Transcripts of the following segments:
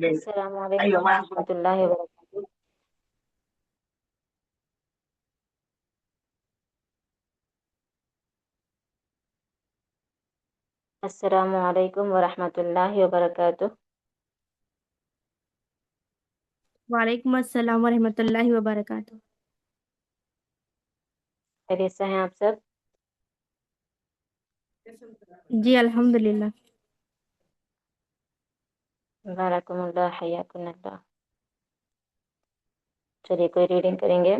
السلام علیکم ورحمۃ اللہ وبرکاتہ. السلام علیکم ورحمۃ اللہ وبرکاتہ. وعلیکم السلام ورحمۃ اللہ وبرکاتہ. خیریت سے ہیں آپ سب؟ جی الحمدللہ. بارکم اللہ حیاکم اللہ. چلیے کوئی ریڈنگ کریں گے.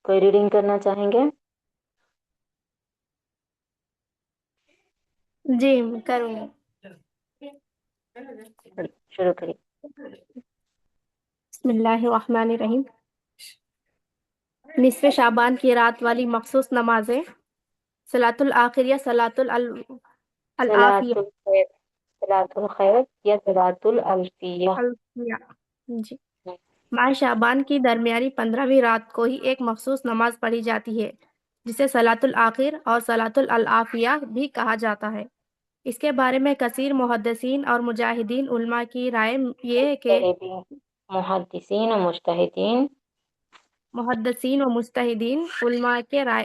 کوئی ریڈنگ کرنا چاہیں گے؟ جی کروں گی. شروع کریے. بسم اللہ الرحمن الرحیم. نصف شعبان کی رات والی مخصوص نمازیں صلاۃ الآخر یا صلاۃ صلاۃ العافیہ. الخیر، صلاۃ الخیر یا صلاۃ الالفیہ. جی ماہ شعبان کی درمیانی 15ویں رات کو ہی ایک مخصوص نماز پڑھی جاتی ہے جسے صلاۃ الآخر اور صلاۃ العافیہ بھی کہا جاتا ہے. اس کے بارے میں کثیر محدثین اور مجاہدین علماء کی رائے یہ ہے کہ محدثین و مجتہدین محدثین و مجتہدین علماء کے رائے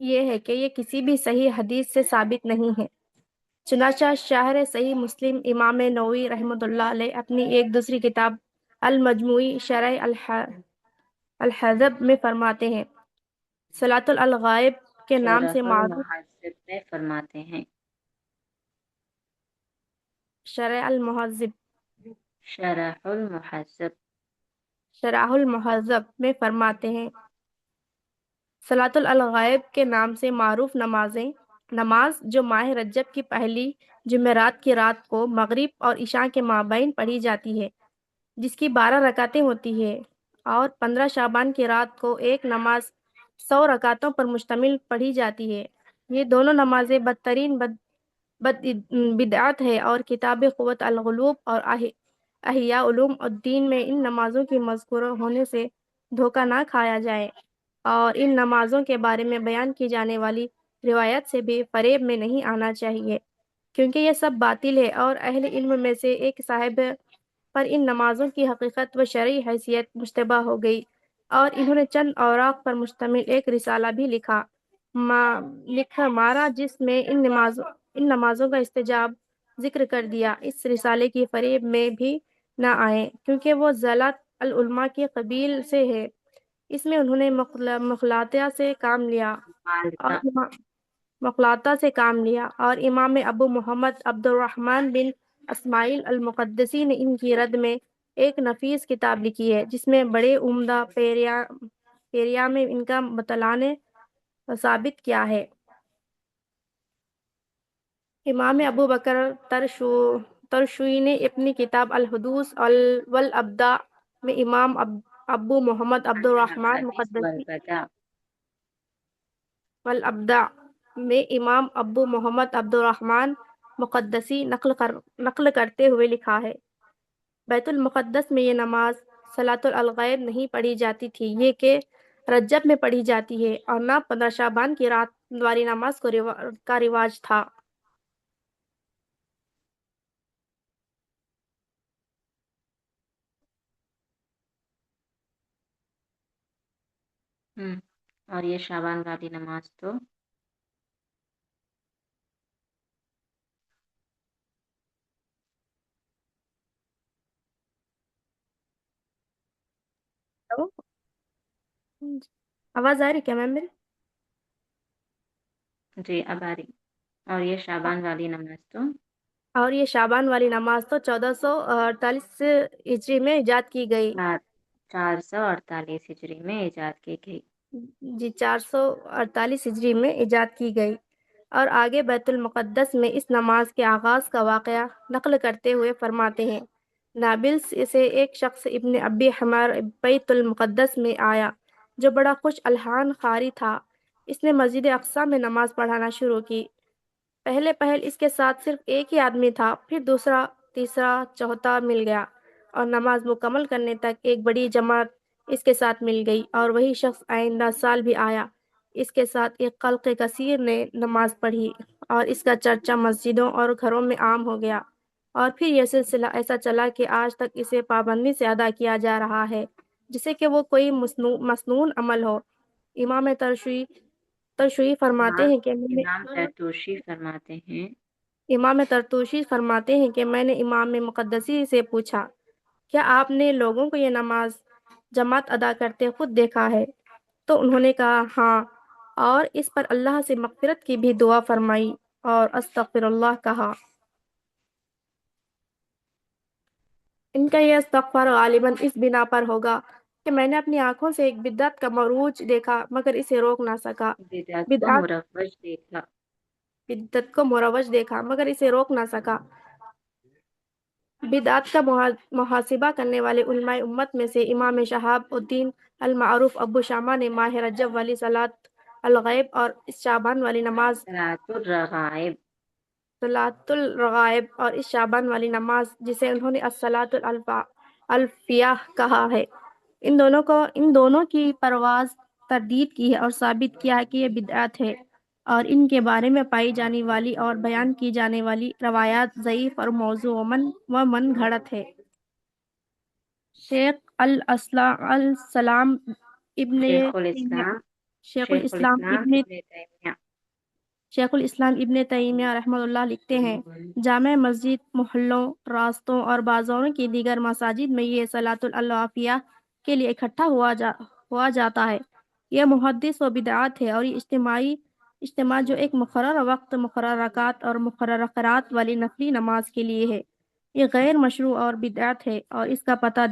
یہ ہے کہ یہ کسی بھی صحیح حدیث سے ثابت نہیں ہے. چنانچہ شرح صحیح مسلم امام نووی رحمۃ اللہ علیہ اپنی ایک دوسری کتاب المجموعی شرح الحذب میں فرماتے ہیں صلاۃ الغائب کے نام سے شرح معروف المحذب میں فرماتے ہیں. شرح المہذب شرح المحذب شرح المہذب میں فرماتے ہیں صلاۃ الغائب کے نام سے معروف نماز جو ماہ رجب کی پہلی جمعرات کی رات کو مغرب اور عشاء کے مابین پڑھی جاتی ہے، جس کی 12 رکعتیں ہوتی ہیں، اور 15 شعبان کی رات کو ایک نماز 100 رکعتوں پر مشتمل پڑھی جاتی ہے. یہ دونوں نمازیں بدترین بدعت ہے اور کتاب قوت القلوب اور احیاء علوم الدین میں ان نمازوں کی مذکور ہونے سے دھوکہ نہ کھایا جائے اور ان نمازوں کے بارے میں بیان کی جانے والی روایت سے بھی فریب میں نہیں آنا چاہیے، کیونکہ یہ سب باطل ہے اور اہل علم میں سے ایک صاحب پر ان نمازوں کی حقیقت و شرعی حیثیت مشتبہ ہو گئی اور انہوں نے چند اوراق پر مشتمل ایک رسالہ بھی مارا جس میں ان نمازوں کا استحباب ذکر کر دیا. اس رسالے کی فریب میں بھی نہ آئیں کیونکہ وہ ضلالت العلماء کے قبیل سے ہے. اس میں انہوں نے مخلاطہ سے کام لیا اور امام ابو محمد عبد الرحمن بن اسماعیل المقدسی نے ان کی رد میں ایک نفیس کتاب لکھی ہے جس میں بڑے عمدہ پیریا میں ان کا بطلان ثابت کیا ہے. امام ابو بکر ترشوی نے اپنی کتاب الحدوث والابداع میں امام ابو محمد عبد الرحمن مقدسی والابداع میں امام ابو محمد عبد الرحمن مقدسی نقل کرتے ہوئے لکھا ہے بیت المقدس میں یہ نماز صلاۃ الغائب نہیں پڑھی جاتی تھی، یہ کہ رجب میں پڑھی جاتی ہے اور نہ 15 شعبان کی رات والی نماز کا رواج تھا. اور یہ شعبان والی نماز تو آواز آ رہی کیا میم میری؟ جی اب آ رہی. اور یہ شعبان والی نماز تو 1448 ہجری میں ایجاد کی گئی. 448 ہجری میں ایجاد کی گئی. جی 448 ہجری میں ایجاد کی گئی. اور آگے بیت المقدس میں اس نماز کے آغاز کا واقعہ نقل کرتے ہوئے فرماتے ہیں نابلس سے ایک شخص ابن ابی حمار بیت المقدس میں آیا جو بڑا خوش الحان قاری تھا. اس نے مسجد اقصی میں نماز پڑھانا شروع کی۔ پہلے پہل اس کے ساتھ صرف ایک ہی آدمی تھا، پھر دوسرا، تیسرا، چوتھا مل گیا، اور نماز مکمل کرنے تک ایک بڑی جماعت اس کے ساتھ مل گئی، اور وہی شخص آئندہ سال بھی آیا۔ اس کے ساتھ ایک خلق کثیر نے نماز پڑھی، اور اس کا چرچا مسجدوں اور گھروں میں عام ہو گیا، اور پھر یہ سلسلہ ایسا چلا کہ آج تک اسے پابندی سے ادا کیا جا رہا ہے، جیسے کہ وہ کوئی مسنون عمل ہو۔ امام ترشوی فرماتے ہیں کہ امام ترتوشی فرماتے ہیں کہ میں نے امام مقدسی سے پوچھا، کیا آپ نے لوگوں کو یہ نماز جماعت ادا کرتے خود دیکھا ہے؟ تو انہوں نے کہا ہاں، اور اس پر اللہ سے مغفرت کی بھی دعا فرمائی اور استغفر اللہ کہا۔ ان کا یہ استغفار غالباً اس بنا پر ہوگا کہ میں نے اپنی آنکھوں سے ایک بدعت کا مروج دیکھا مگر اسے روک نہ سکا۔ بدعت کو بدعت مروج دیکھا۔ بدعت کو مروج دیکھا مگر اسے روک نہ سکا۔ بدعت کا محاسبہ کرنے والے علماء امت میں سے امام شہاب الدین المعروف ابو شامہ نے ماہ رجب والی صلاۃ الغیب اور اس شعبان والی نماز صلاۃ الرغائب صلاۃ الرغائب اور اس شعبان والی نماز، جسے انہوں نے الصلاۃ الفیہ کہا ہے، ان دونوں کی پرواز تردید کی ہے اور ثابت کیا ہے کہ یہ بدعت ہے، اور ان کے بارے میں پائی جانے والی اور بیان کی جانے والی روایات ضعیف اور موضوع و من گھڑت ہے۔ شیخ الاسلام ابن شیخ تیمیہ الاسلام شیخ شیخ الاسلام الاسلام ابن ابن تیمیہ شیخ الاسلام ابن تیمیہ رحمۃ اللہ لکھتے ہیں، جامع مسجد، محلوں، راستوں اور بازاروں کی دیگر مساجد میں یہ صلاۃ الافیہ کے لیے اکٹھا ہوا جاتا ہے۔ یہ محدث و بدعات ہے، اور یہ اجتماع جو ایک مقررہ وقت، مقررہ رکعت اور مقررہ قرات والی نفلی نماز کے لیے ہے، یہ غیر مشروع اور بدعت ہے، اور اس کا پتہ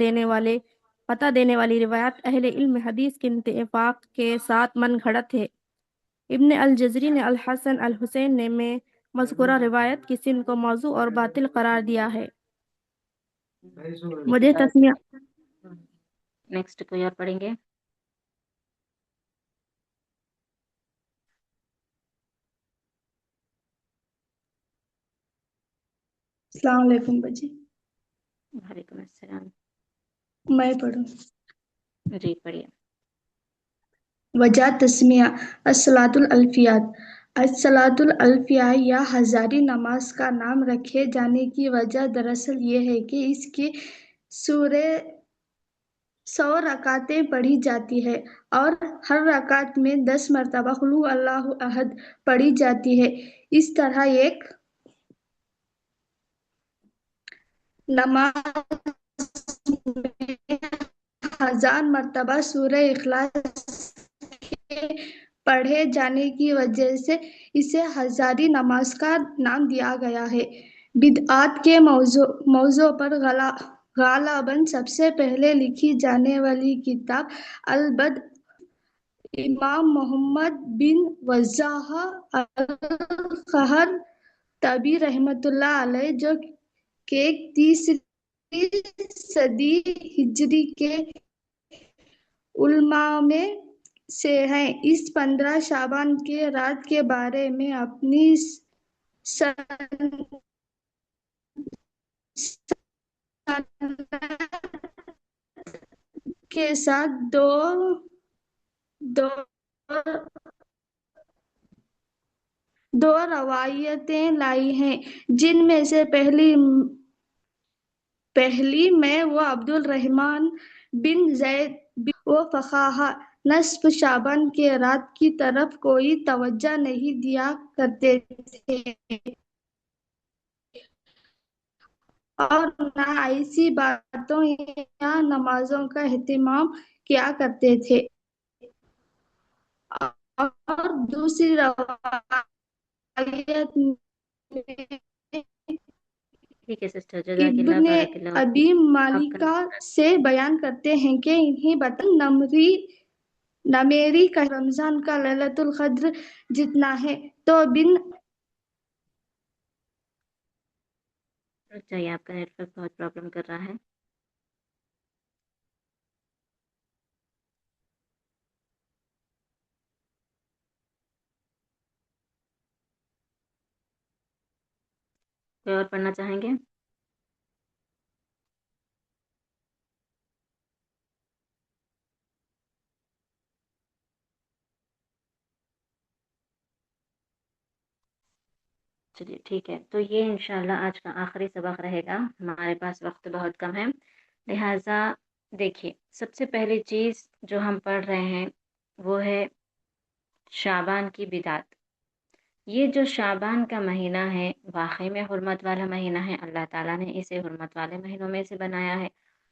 دینے والی روایات اہل علم حدیث کے اتفاق کے ساتھ من گھڑت ہے۔ ابن الجزری نے الحسن الحسین نے میں مذکورہ روایت کی سند کو موضوع اور باطل قرار دیا ہے۔ مجھے تسمیہ نیکسٹ کوئی اور پڑھیں گے؟ السلام علیکم بجی۔ وعلیکم السلام۔ میں پڑھوں؟ جی پڑھیے۔ وجہ تسمیہ الصلاۃ الفیات۔ الصلاۃ الفیہ یا ہزاری نماز کا نام رکھے جانے کی وجہ دراصل یہ ہے کہ اس کی سورہ 100 رکعتیں پڑھی جاتی ہے، اور ہر رکعت میں 10 مرتبہ قل ھو اللہ احد پڑھی جاتی ہے۔ اس طرح ایک نماز میں 1000 مرتبہ سورہ اخلاص کے پڑھے جانے کی وجہ سے اسے ہزاری نماز کا نام دیا گیا ہے۔ بدعات کے موضوع پر غالباً سب سے پہلے لکھی جانے والی کتاب البدء امام محمد بن وضاح الخطابی رحمۃ اللہ علیہ، جو کہ 3 صدی ہجری کے علماء میں سے ہیں، اس 15 شعبان کے رات کے بارے میں اپنی سند کے ساتھ دو روایتیں لائی ہیں، جن میں سے پہلی میں وہ عبد الرحمن بن زید و فقہا نصف شعبان کے رات کی طرف کوئی توجہ نہیں دیا کرتے تھے، اور نہ ایسی باتوں یا نمازوں کا اہتمام کیا کرتے تھے، اور دوسری روایت میں ٹھیک ہے سسٹر، جزاک اللہ، ابن بارک اللہ ابی فیک۔ آپ کا مالیکہ سے بیان کرتے ہیں کہ انہیں نمیری کا رمضان کا للیلۃ القدر جتنا ہے، تو چاہیے آپ کا نیٹ ورک بہت پرابلم کر رہا ہے۔ کوئی اور پڑھنا چاہیں گے؟ چلیے ٹھیک ہے، تو یہ انشاءاللہ آج کا آخری سبق رہے گا، ہمارے پاس وقت بہت کم ہے، لہٰذا دیکھیے سب سے پہلی چیز جو ہم پڑھ رہے ہیں وہ ہے شعبان کی بدعت۔ یہ جو شعبان کا مہینہ ہے واقعی میں حرمت والا مہینہ ہے، اللہ تعالیٰ نے اسے حرمت والے مہینوں میں سے بنایا ہے،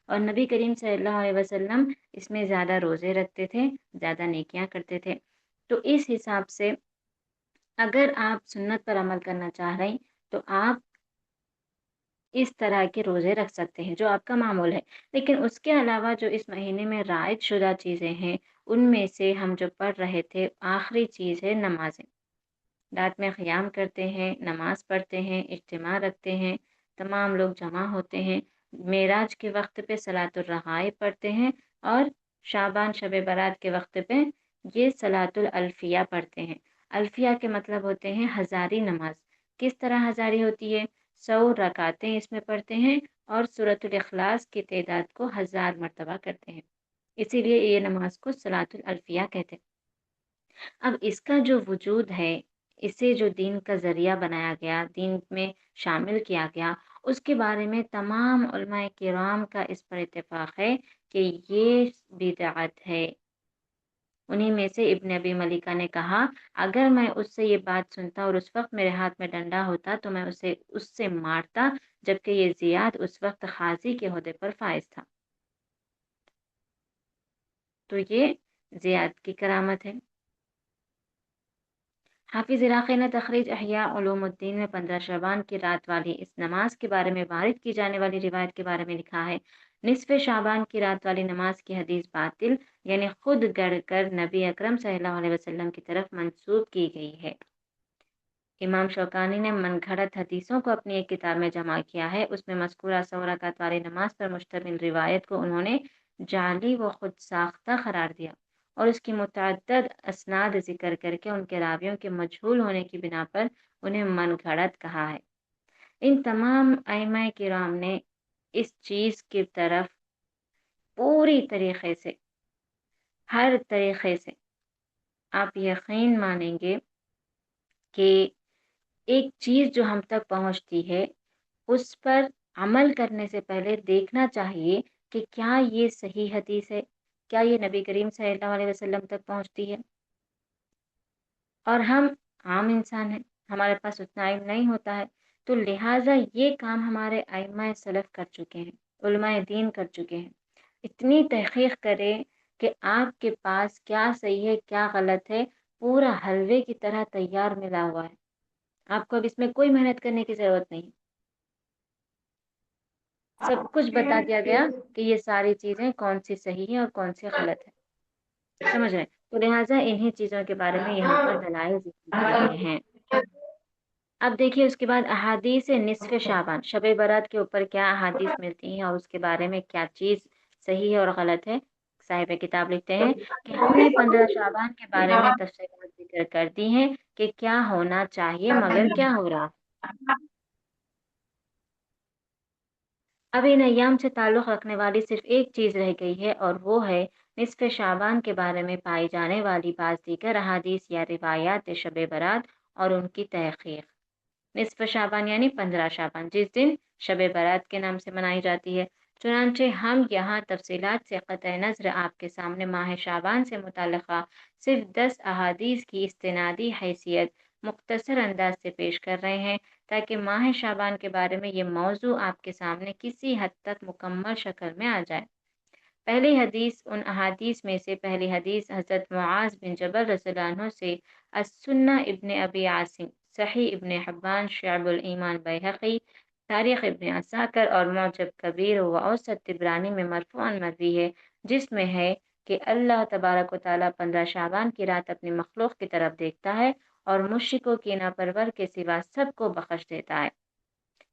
اور نبی کریم صلی اللہ علیہ وسلم اس میں زیادہ روزے رکھتے تھے، زیادہ نیکیاں کرتے تھے۔ تو اس حساب سے اگر آپ سنت پر عمل کرنا چاہ رہے ہیں تو آپ اس طرح کے روزے رکھ سکتے ہیں جو آپ کا معمول ہے، لیکن اس کے علاوہ جو اس مہینے میں رائج شدہ چیزیں ہیں ان میں سے ہم جو پڑھ رہے تھے آخری چیز ہے نمازیں۔ رات میں قیام کرتے ہیں، نماز پڑھتے ہیں، اجتماع رکھتے ہیں، تمام لوگ جمع ہوتے ہیں، معراج کے وقت پہ صلاۃ الرغائب پڑھتے ہیں، اور شعبان شب برات کے وقت پہ یہ صلاۃ الالفیہ پڑھتے ہیں۔ الفیہ کے مطلب ہوتے ہیں ہزاری نماز۔ کس طرح ہزاری ہوتی ہے؟ 100 رکعتیں اس میں پڑھتے ہیں اور سورۃ الاخلاص کی تعداد کو 1000 مرتبہ کرتے ہیں، اسی لیے یہ نماز کو صلاۃ الالفیہ کہتے ہیں۔ اب اس کا جو وجود ہے، اسے جو دین کا ذریعہ بنایا گیا، دین میں شامل کیا گیا، اس کے بارے میں تمام علماء کرام کا اس پر اتفاق ہے کہ یہ بدعت ہے۔ انہی میں سے ابن ابی ملیکہ نے کہا اگر میں اس سے یہ بات سنتا اور اس وقت میرے ہاتھ میں ڈنڈا ہوتا تو میں اس سے مارتا، جبکہ یہ زیاد اس وقت قاضی کے عہدے پر فائز تھا۔ تو یہ زیاد کی کرامت ہے۔ حافظ عراقی نے تخریج احیاء علوم الدین میں 15 شعبان کی رات والی اس نماز کے بارے میں وارد کی جانے والی روایت کے بارے میں لکھا ہے، نصف شعبان کی رات والی نماز کی حدیث باطل، یعنی خود گڑھ کر نبی اکرم صلی اللہ علیہ وسلم کی طرف منسوب کی گئی ہے۔ امام شوکانی نے من گھڑت حدیثوں کو اپنی ایک کتاب میں جمع کیا ہے، اس میں مذکورہ 100 رکعت والی نماز پر مشتمل روایت کو انہوں نے جعلی و خود ساختہ قرار دیا اور اس کی متعدد اسناد ذکر کر کے ان کے راویوں کے مجہول ہونے کی بنا پر انہیں من گھڑت کہا ہے۔ ان تمام ائمہ کرام نے اس چیز کی طرف پوری طریقے سے، ہر طریقے سے آپ یقین مانیں گے کہ ایک چیز جو ہم تک پہنچتی ہے اس پر عمل کرنے سے پہلے دیکھنا چاہیے کہ کیا یہ صحیح حدیث ہے، کیا یہ نبی کریم صلی اللہ علیہ وسلم تک پہنچتی ہے۔ اور ہم عام انسان ہیں، ہمارے پاس اتنا علم نہیں ہوتا ہے، تو لہٰذا یہ کام ہمارے ائمہ سلف کر چکے ہیں، علماء دین کر چکے ہیں۔ اتنی تحقیق کریں کہ آپ کے پاس کیا صحیح ہے کیا غلط ہے، پورا حلوے کی طرح تیار ملا ہوا ہے، آپ کو اب اس میں کوئی محنت کرنے کی ضرورت نہیں، سب کچھ بتا دیا گیا کہ یہ ساری چیزیں کون سی صحیح ہیں اور کون سی غلط ہے، سمجھ رہے ہیں؟ تو لہٰذا انہی چیزوں کے بارے میں یہاں پر دلائل ذکر کر رہے ہیں۔ اب دیکھیے اس کے بعد احادیث نصف شعبان، شب برات کے اوپر کیا احادیث ملتی ہیں اور اس کے بارے میں کیا چیز صحیح ہے اور غلط ہے۔ صاحب کتاب لکھتے ہیں کہ ہم نے 15 شعبان کے بارے میں تفصیلات ذکر کر دی ہیں کہ کیا ہونا چاہیے مگر کیا ہو رہا۔ اب ان ایام سے تعلق رکھنے والی صرف ایک چیز رہ گئی ہے اور وہ ہے نصف شعبان کے بارے میں پائی جانے والی بعض دیگر احادیث یا روایات شب برات اور ان کی تحقیق۔ نصف شعبان یعنی 15 شعبان، جس دن شب برات کے نام سے منائی جاتی ہے۔ چنانچہ ہم یہاں تفصیلات سے قطع نظر آپ کے سامنے ماہ شعبان سے متعلقہ صرف 10 احادیث کی استنادی حیثیت مختصر انداز سے پیش کر رہے ہیں تاکہ ماہ شعبان کے بارے میں یہ موضوع آپ کے سامنے کسی حد تک مکمل شکل میں آ جائے۔ پہلی حدیث ان احادیث میں سے پہلی حدیث حضرت معاذ بن جبل رضی اللہ عنہ سے السنہ ابن ابی عاصم، صحیح ابن حبان، شعب الایمان بیہقی، تاریخ ابن عساکر اور معجم کبیر و اوسط طبرانی میں مرفوعاً مروی ہے، جس میں ہے کہ اللہ تبارک و تعالیٰ 15 شعبان کی رات اپنی مخلوق کی طرف دیکھتا ہے اور مشرکوں کی ناپرور کے سوا سب کو بخش دیتا ہے۔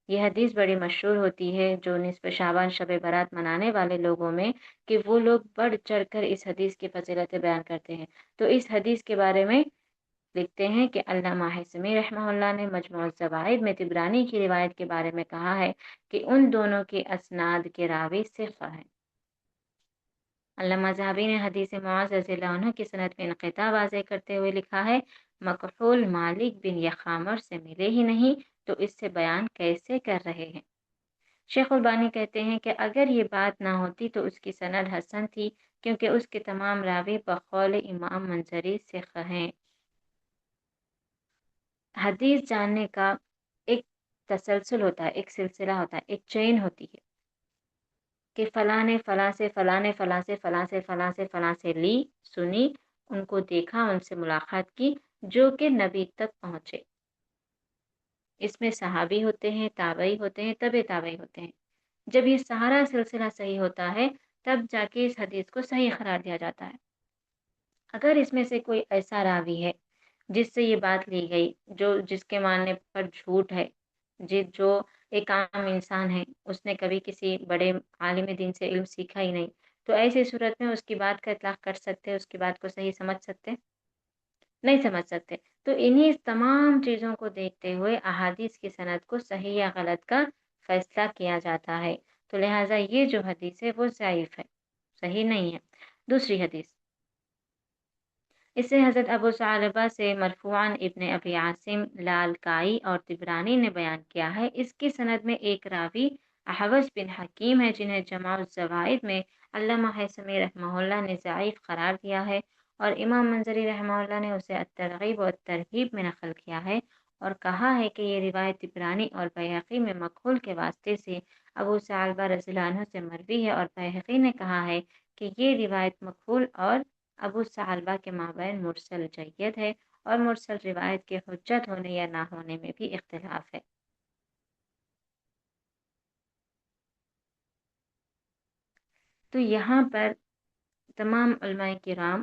یہ حدیث بڑی مشہور ہوتی ہے جو نصف شعبان شب برات منانے والے لوگوں میں کہ وہ لوگ بڑھ چڑھ کر اس حدیث کی فضیلتیں بیان کرتے ہیں۔ تو اس حدیث کے بارے میں لکھتے ہیں کہ علامہ حسمی رحمہ اللہ نے مجموع الزوائد میں طبرانی کی روایت کے بارے میں کہا ہے کہ ان دونوں کے اسناد کے راوی ثقہ ہیں۔ علامہ ذہبی نے حدیث معاذ رضی اللہ عنہ کی سند میں انقطاع واضح کرتے ہوئے لکھا ہے، مکحول مالک بن یخامر سے ملے ہی نہیں تو اس سے بیان کیسے کر رہے ہیں؟ شیخ البانی کہتے ہیں کہ اگر یہ بات نہ ہوتی تو اس کی سند حسن تھی، کیونکہ اس کے تمام راوی بقول امام منذری ثقہ ہیں۔ حدیث جاننے کا ایک تسلسل ہوتا ہے، ایک سلسلہ ہوتا ہے، ایک چین ہوتی ہے کہ فلاں نے فلاں سے فلاں نے فلاں سے فلاں سے فلاں سے فلاں سے لی، سنی، ان کو دیکھا، ان سے ملاقات کی، جو کہ نبی تک پہنچے۔ اس میں صحابی ہوتے ہیں، تابعی ہوتے ہیں، تبع تابعی ہوتے ہیں۔ جب یہ سارا سلسلہ صحیح ہوتا ہے تب جا کے اس حدیث کو صحیح قرار دیا جاتا ہے۔ اگر اس میں سے کوئی ایسا راوی ہے جس سے یہ بات لی گئی جس کے ماننے پر جھوٹ ہے، جو ایک عام انسان ہے، اس نے کبھی کسی بڑے عالم دین سے علم سیکھا ہی نہیں، تو ایسی صورت میں اس کی بات کا اطلاق کر سکتے، اس کی بات کو صحیح سمجھ سکتے؟ نہیں سمجھ سکتے۔ تو انہی تمام چیزوں کو دیکھتے ہوئے احادیث کی سند کو صحیح یا غلط کا فیصلہ کیا جاتا ہے۔ تو لہٰذا یہ جو حدیث ہے وہ ضعیف ہے، صحیح نہیں ہے۔ دوسری حدیث، اس سے حضرت ابو ثعلبہ سے مرفوعاً ابن ابی عاصم، لالکائی اور طبرانی نے بیان کیا ہے۔ اس کی سند میں ایک راوی احوص بن حکیم ہے، جنہیں جمع الزوائد میں علامہ حسمی رحمہ اللہ نے ضعیف قرار دیا ہے، اور امام منذری رحمہ اللہ نے اسے الترغیب و الترہیب میں نقل کیا ہے اور کہا ہے کہ یہ روایت طبرانی اور بیہقی میں مکحول کے واسطے سے ابو ثعلبہ رضی اللہ عنہ سے مروی ہے، اور بیہقی نے کہا ہے کہ یہ روایت مکحول اور ابو ثعلبہ کے مابین مرسل جید ہے، اور مرسل روایت کے حجت ہونے یا نہ ہونے میں بھی اختلاف ہے۔ تو یہاں پر تمام علماء کرام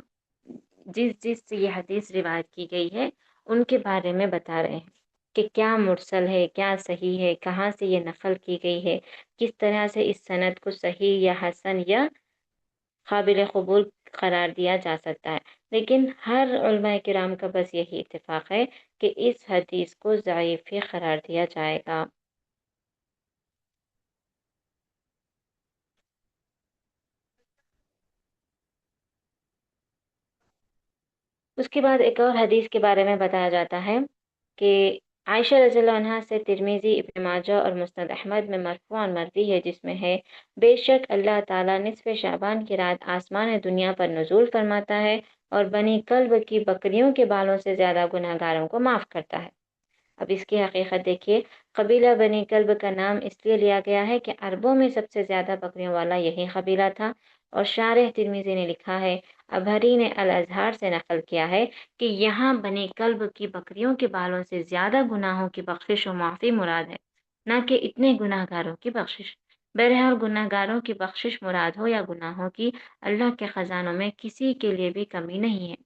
جس سے یہ حدیث روایت کی گئی ہے ان کے بارے میں بتا رہے ہیں کہ کیا مرسل ہے، کیا صحیح ہے، کہاں سے یہ نقل کی گئی ہے، کس طرح سے اس سند کو صحیح یا حسن یا قابل قبول قرار دیا جا سکتا ہے۔ لیکن ہر علماء کرام کا بس یہی اتفاق ہے کہ اس حدیث کو ضعیف ہی قرار دیا جائے گا۔ اس کے بعد ایک اور حدیث کے بارے میں بتایا جاتا ہے کہ عائشہ رضی اللہ عنہا سے ترمذی، ابن ماجہ اور مسند احمد میں مرفوعاً مروی ہے، جس میں ہے، بے شک اللہ تعالیٰ نصف شعبان کی رات آسمان دنیا پر نزول فرماتا ہے اور بنی کلب کی بکریوں کے بالوں سے زیادہ گناہ گاروں کو معاف کرتا ہے۔ اب اس کی حقیقت دیکھیے، قبیلہ بنی کلب کا نام اس لیے لیا گیا ہے کہ عربوں میں سب سے زیادہ بکریوں والا یہی قبیلہ تھا، اور شارح ترمذی نے لکھا ہے، ابہری نے الازہار سے نقل کیا ہے کہ یہاں بنی کلب کی بکریوں کے بالوں سے زیادہ گناہوں کی بخشش و معافی مراد ہے، نہ کہ اتنے گناہ گاروں کی بخشش۔ بہرحال گناہ گاروں کی بخشش مراد ہو یا گناہوں کی، اللہ کے خزانوں میں کسی کے لیے بھی کمی نہیں ہے۔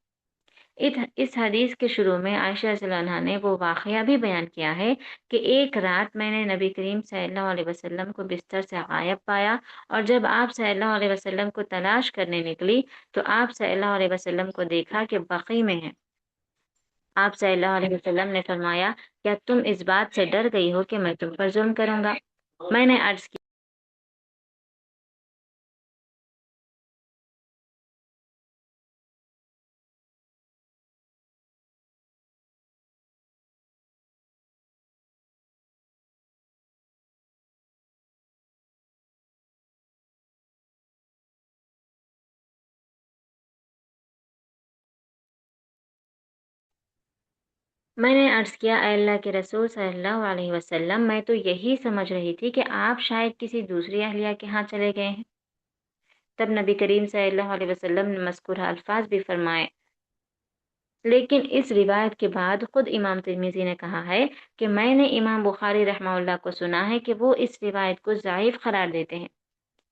اس حدیث کے شروع میں عائشہ رضی اللہ عنہا نے وہ واقعہ بھی بیان کیا ہے کہ ایک رات میں نے نبی کریم صلی اللہ علیہ وسلم کو بستر سے غائب پایا، اور جب آپ صلی اللہ علیہ وسلم کو تلاش کرنے نکلی تو آپ صلی اللہ علیہ وسلم کو دیکھا کہ بقیع میں ہیں۔ آپ صلی اللہ علیہ وسلم نے فرمایا، کیا تم اس بات سے ڈر گئی ہو کہ میں تم پر ظلم کروں گا؟ میں نے عرض کیا، اے اللہ کے رسول صلی اللہ علیہ وسلم، میں تو یہی سمجھ رہی تھی کہ آپ شاید کسی دوسری اہلیہ کے ہاں چلے گئے ہیں۔ تب نبی کریم صلی اللہ علیہ وسلم نے مذکورہ الفاظ بھی فرمائے، لیکن اس روایت کے بعد خود امام ترمذی نے کہا ہے کہ میں نے امام بخاری رحمہ اللہ کو سنا ہے کہ وہ اس روایت کو ضعیف قرار دیتے ہیں،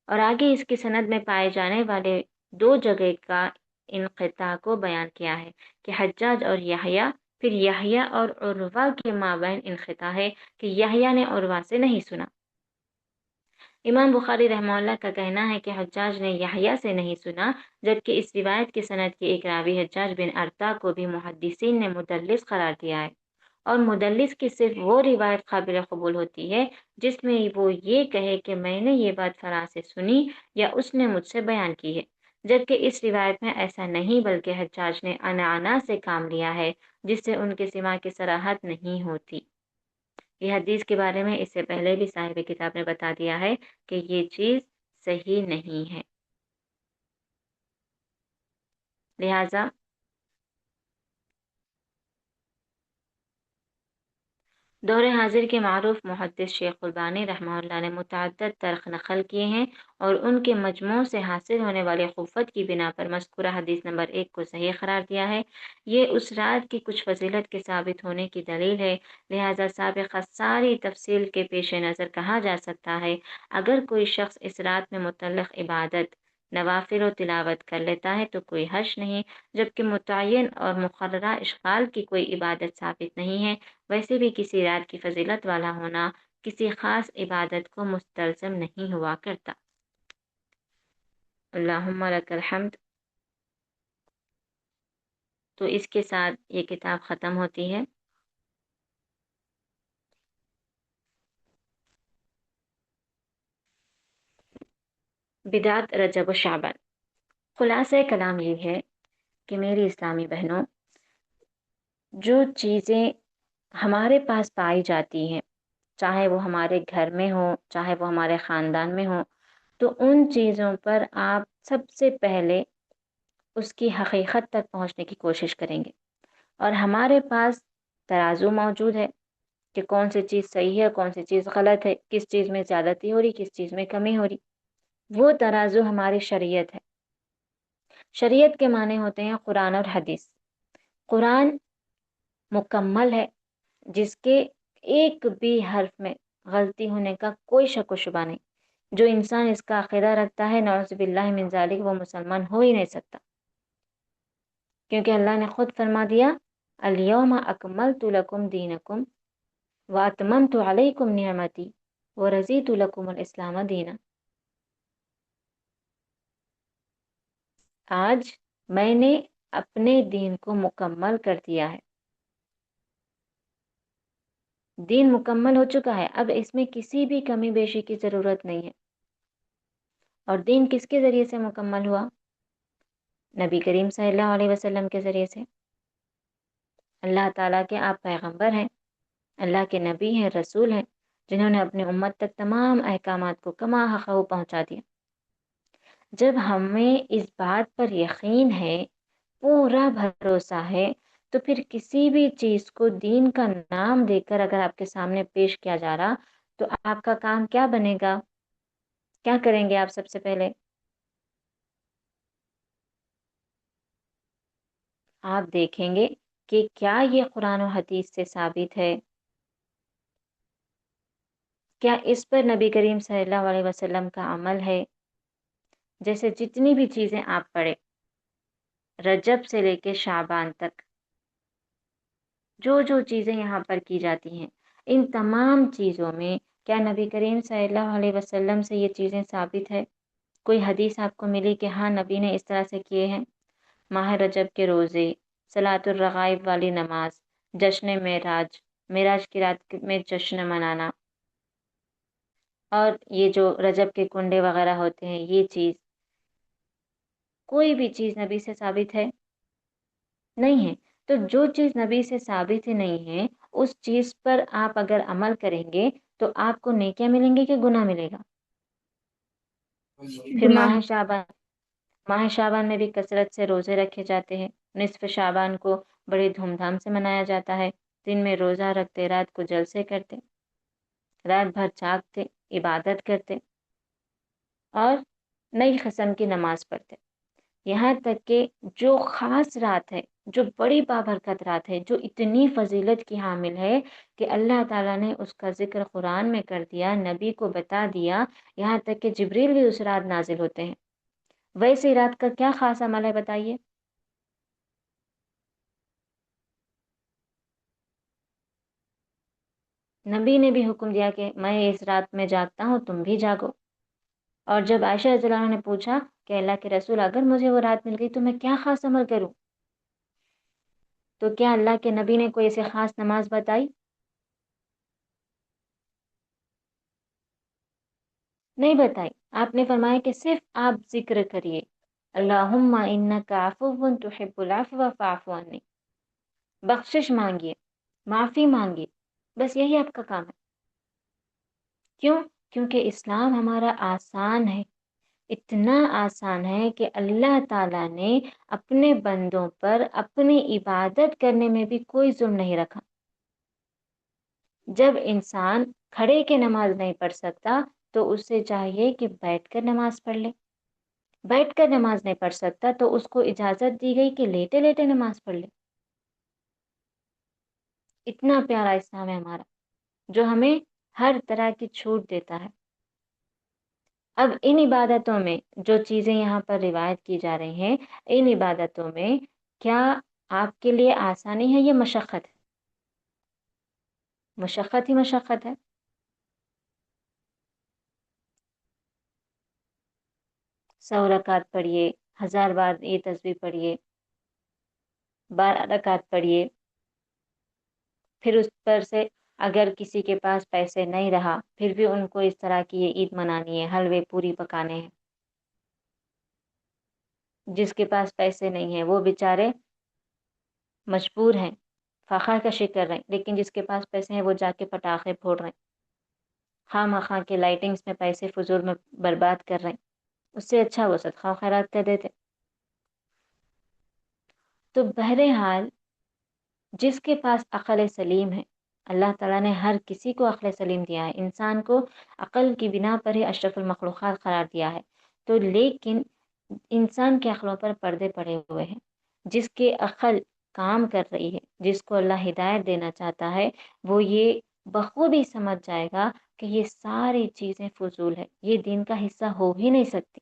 اور آگے اس کی سند میں پائے جانے والے دو جگہ کا انقطاع کو بیان کیا ہے کہ حجاج اور یحییٰ، پھر یحییٰ اور عروہ کے مابین انقطاع ہے کہ یحییٰ نے عروہ سے نہیں سنا۔ امام بخاری رحمہ اللہ کا کہنا ہے کہ حجاج نے یحییٰ سے نہیں سنا، جبکہ اس روایت کی سند کے ایک راوی حجاج بن ارطا کو بھی محدثین نے مدلس قرار دیا ہے، اور مدلس کی صرف وہ روایت قابل قبول ہوتی ہے جس میں وہ یہ کہے کہ میں نے یہ بات فلاں سے سنی یا اس نے مجھ سے بیان کی ہے، جبکہ اس روایت میں ایسا نہیں بلکہ حجاج نے عنعنہ سے کام لیا ہے جس سے ان کے سما کی صراحت نہیں ہوتی۔ یہ حدیث کے بارے میں اس سے پہلے بھی صاحب کتاب نے بتا دیا ہے کہ یہ چیز صحیح نہیں ہے، لہٰذا دور حاضر کے معروف محدث شیخ البانی رحمہ اللہ نے متعدد ترک نقل کیے ہیں اور ان کے مجموع سے حاصل ہونے والے قوت کی بنا پر مذکورہ حدیث نمبر 1 کو صحیح قرار دیا ہے۔ یہ اس رات کی کچھ فضیلت کے ثابت ہونے کی دلیل ہے، لہٰذا سابقہ ساری تفصیل کے پیش نظر کہا جا سکتا ہے اگر کوئی شخص اس رات میں متعلق عبادت، نوافل و تلاوت کر لیتا ہے تو کوئی حرج نہیں، جبکہ متعین اور مقررہ اشغال کی کوئی عبادت ثابت نہیں ہے۔ ویسے بھی کسی رات کی فضیلت والا ہونا کسی خاص عبادت کو مستلزم نہیں ہوا کرتا۔ اللہم لک الحمد۔ تو اس کے ساتھ یہ کتاب ختم ہوتی ہے۔ بدعت رجب و شعبان۔ خلاصہ کلام یہ ہے کہ میری اسلامی بہنوں، جو چیزیں ہمارے پاس پائی جاتی ہیں، چاہے وہ ہمارے گھر میں ہو، چاہے وہ ہمارے خاندان میں ہو، تو ان چیزوں پر آپ سب سے پہلے اس کی حقیقت تک پہنچنے کی کوشش کریں گے، اور ہمارے پاس ترازو موجود ہے کہ کون سی چیز صحیح ہے، کون سی چیز غلط ہے، کس چیز میں زیادتی ہو رہی، کس چیز میں کمی ہو رہی۔ وہ ترازو ہماری شریعت ہے۔ شریعت کے معنی ہوتے ہیں قرآن اور حدیث۔ قرآن مکمل ہے، جس کے ایک بھی حرف میں غلطی ہونے کا کوئی شک و شبہ نہیں۔ جو انسان اس کا عقیدہ رکھتا ہے، نعوذ باللہ من ذالک، وہ مسلمان ہو ہی نہیں سکتا، کیونکہ اللہ نے خود فرما دیا الیوم اکملت لکم دینکم واتممت علیکم نعمتی ورضیت لکم الاسلام دینا۔ آج میں نے اپنے دین کو مکمل کر دیا ہے، دین مکمل ہو چکا ہے، اب اس میں کسی بھی کمی بیشی کی ضرورت نہیں ہے۔ اور دین کس کے ذریعے سے مکمل ہوا؟ نبی کریم صلی اللہ علیہ وسلم کے ذریعے سے۔ اللہ تعالیٰ کے آپ پیغمبر ہیں، اللہ کے نبی ہیں، رسول ہیں، جنہوں نے اپنے امت تک تمام احکامات کو کما حقہ پہنچا دیا۔ جب ہمیں اس بات پر یقین ہے، پورا بھروسہ ہے، تو پھر کسی بھی چیز کو دین کا نام دے کر اگر آپ کے سامنے پیش کیا جا رہا تو آپ کا کام کیا بنے گا؟ کیا کریں گے آپ سب سے پہلے؟ آپ دیکھیں گے کہ کیا یہ قرآن و حدیث سے ثابت ہے، کیا اس پر نبی کریم صلی اللہ علیہ وسلم کا عمل ہے۔ جیسے جتنی بھی چیزیں آپ پڑھیں، رجب سے لے کے شعبان تک جو جو چیزیں یہاں پر کی جاتی ہیں، ان تمام چیزوں میں کیا نبی کریم صلی اللہ علیہ وسلم سے یہ چیزیں ثابت ہے؟ کوئی حدیث آپ کو ملی کہ ہاں نبی نے اس طرح سے کیے ہیں؟ ماہ رجب کے روزے، صلاۃ الرغائب والی نماز، جشن معراج، معراج کی رات میں جشن منانا، اور یہ جو رجب کے کنڈے وغیرہ ہوتے ہیں، یہ چیز کوئی بھی چیز نبی سے ثابت ہے؟ نہیں ہے۔ تو جو چیز نبی سے ثابت ہی نہیں ہے، اس چیز پر آپ اگر عمل کریں گے تو آپ کو نیکیاں ملیں گے کہ گناہ ملے گا؟ پھر گناہ۔ ماہ شعبان میں بھی کثرت سے روزے رکھے جاتے ہیں۔ نصف شعبان کو بڑی دھوم دھام سے منایا جاتا ہے، دن میں روزہ رکھتے، رات کو جلسے کرتے، رات بھر جاگتے، عبادت کرتے اور نئی قسم کی نماز پڑھتے۔ یہاں تک کہ جو خاص رات ہے، جو بڑی بابرکت رات ہے، جو اتنی فضیلت کی حامل ہے کہ اللہ تعالیٰ نے اس کا ذکر قرآن میں کر دیا، نبی کو بتا دیا، یہاں تک کہ جبریل بھی اس رات نازل ہوتے ہیں۔ ویسی رات کا کیا خاص عمل ہے بتائیے؟ نبی نے بھی حکم دیا کہ میں اس رات میں جاگتا ہوں، تم بھی جاگو۔ اور جب عائشہ رضی اللہ عنہ نے پوچھا کہ اللہ کے رسول اگر مجھے وہ رات مل گئی تو میں کیا خاص عمل کروں، تو کیا اللہ کے نبی نے کوئی ایسی خاص نماز بتائی؟ نہیں بتائی. آپ نے فرمایا کہ صرف آپ ذکر کریے اللہم انکا عفو تحب العفو فاعف عنی، بخشش مانگیے، معافی مانگیے، بس یہی آپ کا کام ہے. کیوں؟ کیونکہ اسلام ہمارا آسان ہے، اتنا آسان ہے کہ اللہ تعالیٰ نے اپنے بندوں پر اپنی عبادت کرنے میں بھی کوئی ظلم نہیں رکھا. جب انسان کھڑے کے نماز نہیں پڑھ سکتا تو اس سے چاہیے کہ بیٹھ کر نماز پڑھ لے. بیٹھ کر نماز نہیں پڑھ سکتا تو اس کو اجازت دی گئی کہ لیٹے لیٹے نماز پڑھ لے. اتنا پیارا اسلام ہے ہمارا جو ہمیں ہر طرح کی چھوٹ دیتا ہے. اب ان عبادتوں میں جو چیزیں یہاں پر روایت کی جا رہی ہیں، ان عبادتوں میں کیا آپ کے لیے آسانی ہے یا مشقت ہے؟ مشقت ہی مشقت ہے. 100 رکعت پڑھیے، 1000 بار یہ تسبیح پڑھیے، 12 رکعت پڑھیے، پھر اس پر سے اگر کسی کے پاس پیسے نہیں رہا پھر بھی ان کو اس طرح کی یہ عید منانی ہے، حلوے پوری پکانے ہیں. جس کے پاس پیسے نہیں ہیں وہ بیچارے مجبور ہیں، فخر کا شکر رہیں، لیکن جس کے پاس پیسے ہیں وہ جا کے پٹاخے پھوڑ رہے ہیں، خواہ مخواہ کے لائٹنگز میں پیسے فضول میں برباد کر رہے ہیں. اس سے اچھا وہ صدقہ و خیرات کر دیتے. تو بہرحال جس کے پاس عقل سلیم ہے، اللہ تعالیٰ نے ہر کسی کو عقل سلیم دیا ہے، انسان کو عقل کی بنا پر ہی اشرف المخلوقات قرار دیا ہے. تو لیکن انسان کے عقلوں پر پردے پڑے ہوئے ہیں. جس کے عقل کام کر رہی ہے، جس کو اللہ ہدایت دینا چاہتا ہے، وہ یہ بخوبی سمجھ جائے گا کہ یہ ساری چیزیں فضول ہے، یہ دین کا حصہ ہو ہی نہیں سکتی،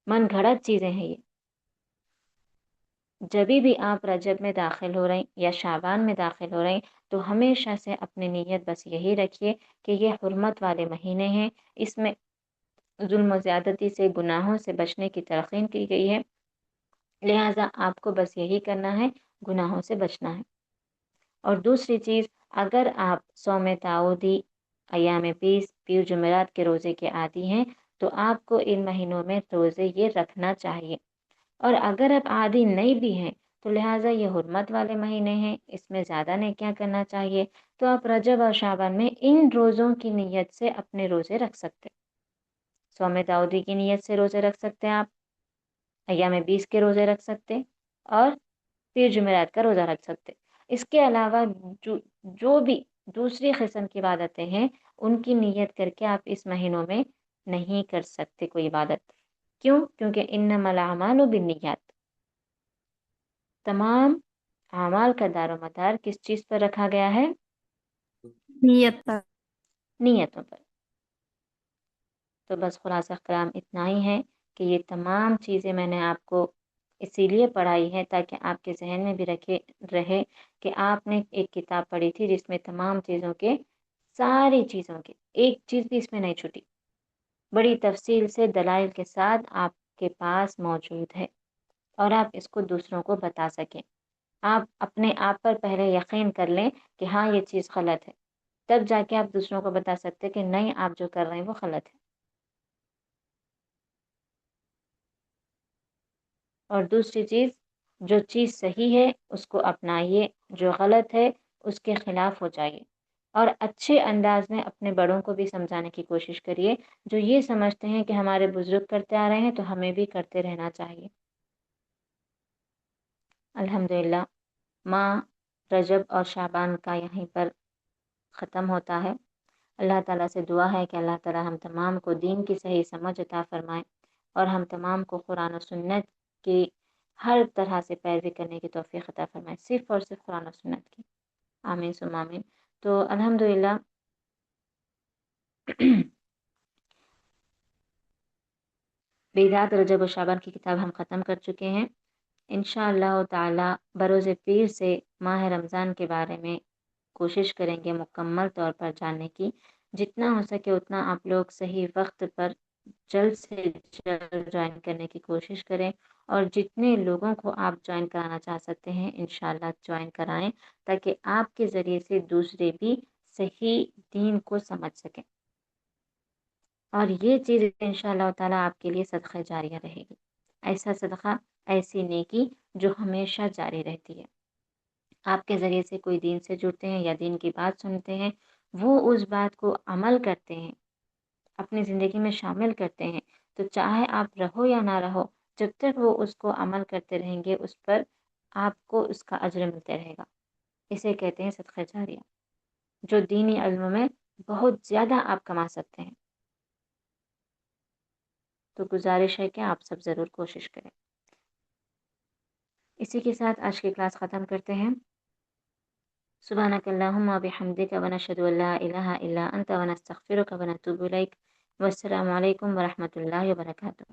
من گھڑت چیزیں ہیں یہ. جبھی بھی آپ رجب میں داخل ہو رہے ہیں یا شعبان میں داخل ہو رہے ہیں تو ہمیشہ سے اپنی نیت بس یہی رکھیے کہ یہ حرمت والے مہینے ہیں، اس میں ظلم و زیادتی سے، گناہوں سے بچنے کی تلقین کی گئی ہے، لہٰذا آپ کو بس یہی کرنا ہے، گناہوں سے بچنا ہے. اور دوسری چیز، اگر آپ صوم تعودی، ایام بیس، پیر جمعرات کے روزے کے عادی ہیں تو آپ کو ان مہینوں میں روزے یہ رکھنا چاہیے. اور اگر آپ عادی نہیں بھی ہیں تو لہٰذا یہ حرمت والے مہینے ہیں، اس میں زیادہ نیکیاں کرنا چاہیے، تو آپ رجب اور شعبان میں ان روزوں کی نیت سے اپنے روزے رکھ سکتے. صوم داؤدی کی نیت سے روزے رکھ سکتے ہیں آپ، ایام بیس کے روزے رکھ سکتے اور پیر جمعرات کا روزہ رکھ سکتے. اس کے علاوہ جو بھی دوسری قسم کی عبادتیں ہیں ان کی نیت کر کے آپ اس مہینوں میں نہیں کر سکتے کوئی عبادت. کیوں؟ کیونکہ انما الاعمال بالنیات، تمام اعمال کا دار و مدار کس چیز پر رکھا گیا ہے؟ نیت پر. نیتوں پر. تو بس خلاصہ کلام اتنا ہی ہے کہ یہ تمام چیزیں میں نے آپ کو اسی لیے پڑھائی ہے تاکہ آپ کے ذہن میں بھی رہے کہ آپ نے ایک کتاب پڑھی تھی جس میں تمام چیزوں کے، ساری چیزوں کے، ایک چیز بھی اس میں نہیں چھوٹی، بڑی تفصیل سے دلائل کے ساتھ آپ کے پاس موجود ہے اور آپ اس کو دوسروں کو بتا سکیں. آپ اپنے آپ پر پہلے یقین کر لیں کہ ہاں یہ چیز غلط ہے، تب جا کے آپ دوسروں کو بتا سکتے کہ نہیں، آپ جو کر رہے ہیں وہ غلط ہے. اور دوسری چیز، جو چیز صحیح ہے اس کو اپنائیے، جو غلط ہے اس کے خلاف ہو جائیے، اور اچھے انداز میں اپنے بڑوں کو بھی سمجھانے کی کوشش کریے جو یہ سمجھتے ہیں کہ ہمارے بزرگ کرتے آ رہے ہیں تو ہمیں بھی کرتے رہنا چاہیے. الحمدللہ ماہ رجب اور شعبان کا یہیں پر ختم ہوتا ہے. اللہ تعالیٰ سے دعا ہے کہ اللہ تعالیٰ ہم تمام کو دین کی صحیح سمجھ عطا فرمائے اور ہم تمام کو قرآن و سنت کی ہر طرح سے پیروی کرنے کی توفیق عطا فرمائے، صرف اور صرف قرآن و سنت کی. آمین ثم آمین. تو الحمدللہ بیدات رجب و شعبان کی کتاب ہم ختم کر چکے ہیں. انشاءاللہ تعالی بروز پیر سے ماہ رمضان کے بارے میں کوشش کریں گے مکمل طور پر جاننے کی. جتنا ہو سکے اتنا آپ لوگ صحیح وقت پر جلد سے جلد جوائن کرنے کی کوشش کریں، اور جتنے لوگوں کو آپ جوائن کرانا چاہ سکتے ہیں انشاءاللہ جوائن کرائیں، تاکہ آپ کے ذریعے سے دوسرے بھی صحیح دین کو سمجھ سکیں، اور یہ چیز انشاءاللہ تعالیٰ آپ کے لیے صدقہ جاریہ رہے گی، ایسا صدقہ، ایسی نیکی جو ہمیشہ جاری رہتی ہے۔ آپ کے ذریعے سے کوئی دین سے جڑتے ہیں یا دین کی بات سنتے ہیں، وہ اس بات کو عمل کرتے ہیں، اپنی زندگی میں شامل کرتے ہیں، تو چاہے آپ رہو یا نہ رہو، جب تک وہ اس کو عمل کرتے رہیں گے اس پر آپ کو اس کا اجر ملتے رہے گا۔ اسے کہتے ہیں صدقہ جاریہ، جو دینی علم میں بہت زیادہ آپ کما سکتے ہیں۔ تو گزارش ہے کہ آپ سب ضرور کوشش کریں۔ اسی کے ساتھ آج کی کلاس ختم کرتے ہیں۔ سبحانک اللہم و بحمدک ونشہد ان لا الہ الا انت ونستغفرک ونتوب الیک، والسلام علیکم ورحمۃ اللہ وبرکاتہ۔